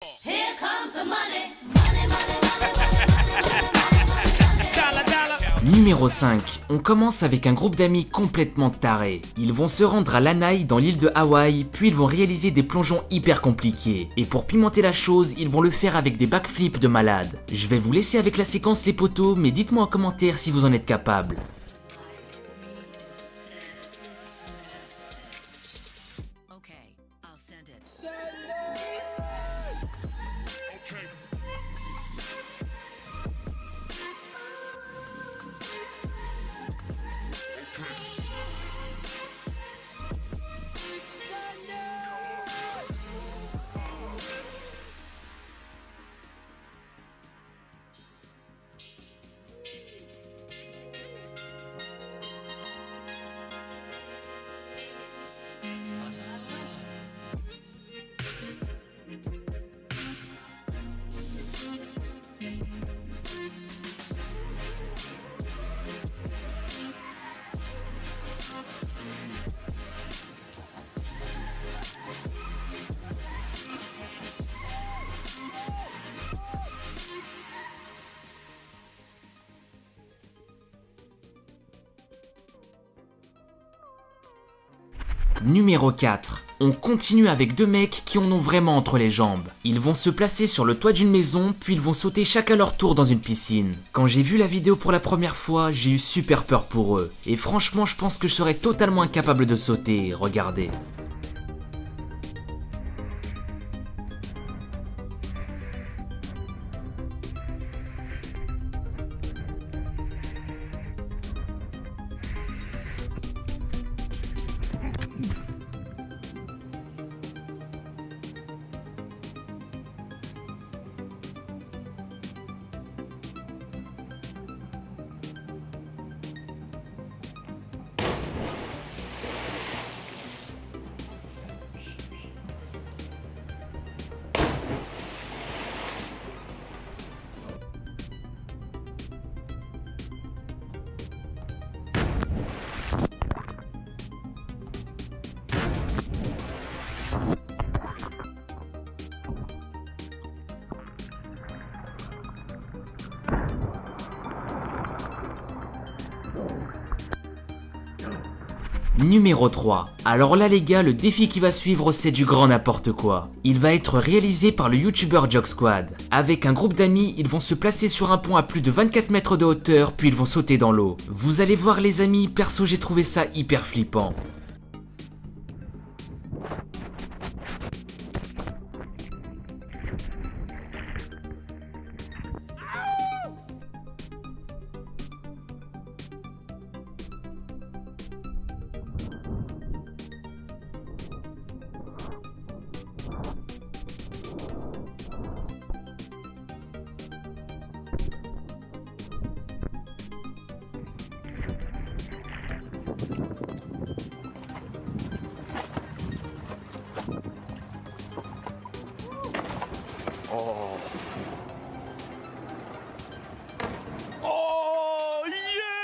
Here comes the money. Money, money, money, Numéro 5, on commence avec un groupe d'amis complètement tarés. Ils vont se rendre à Lanai dans l'île de Hawaï, puis ils vont réaliser des plongeons hyper compliqués. Et pour pimenter la chose, ils vont le faire avec des backflips de malade. Je vais vous laisser avec la séquence les potos, mais dites-moi en commentaire si vous en êtes capable. Okay, I'll send it. Numéro 4. On continue avec deux mecs qui en ont vraiment entre les jambes. Ils vont se placer sur le toit d'une maison, puis ils vont sauter chacun leur tour dans une piscine. Quand j'ai vu la vidéo pour la première fois, j'ai eu super peur pour eux. Et franchement, je pense que je serais totalement incapable de sauter, regardez. Numéro 3. Alors là les gars, le défi qui va suivre c'est du grand n'importe quoi. Il va être réalisé par le youtubeur Jog Squad. Avec un groupe d'amis, ils vont se placer sur un pont à plus de 24 mètres de hauteur, puis ils vont sauter dans l'eau. Vous allez voir les amis, perso j'ai trouvé ça hyper flippant. Oh yeah!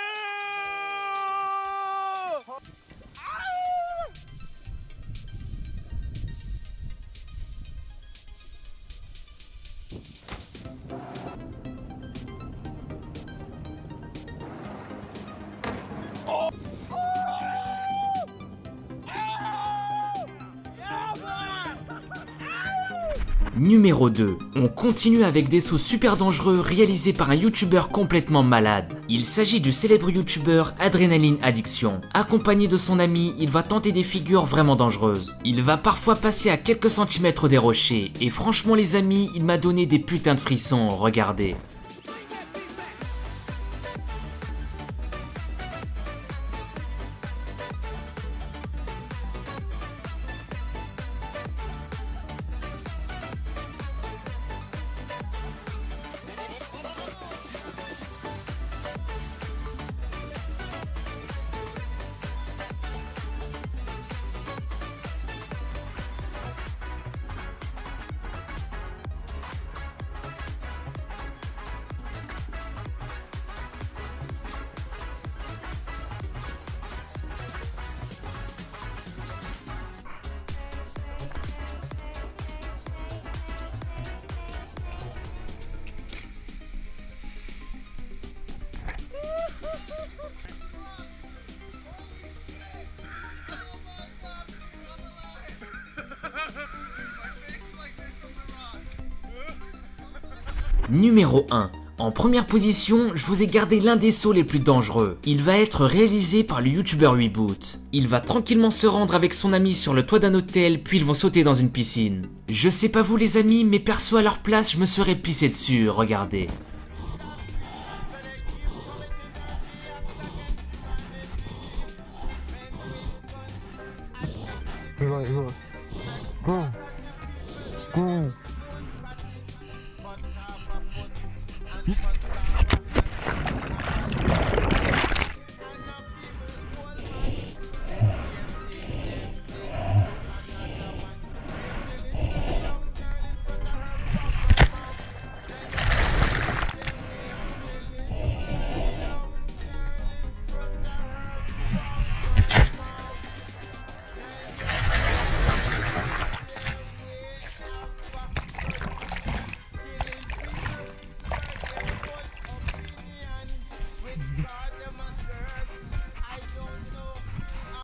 Numéro 2. On continue avec des sauts super dangereux réalisés par un youtubeur complètement malade. Il s'agit du célèbre youtubeur Adrenaline Addiction. Accompagné de son ami, il va tenter des figures vraiment dangereuses. Il va parfois passer à quelques centimètres des rochers. Et franchement les amis, il m'a donné des putains de frissons, regardez. Numéro 1. En première position, je vous ai gardé l'un des sauts les plus dangereux. Il va être réalisé par le youtubeur Reboot. Il va tranquillement se rendre avec son ami sur le toit d'un hôtel, puis ils vont sauter dans une piscine. Je sais pas vous les amis, mais perso à leur place, je me serais pissé dessus, regardez.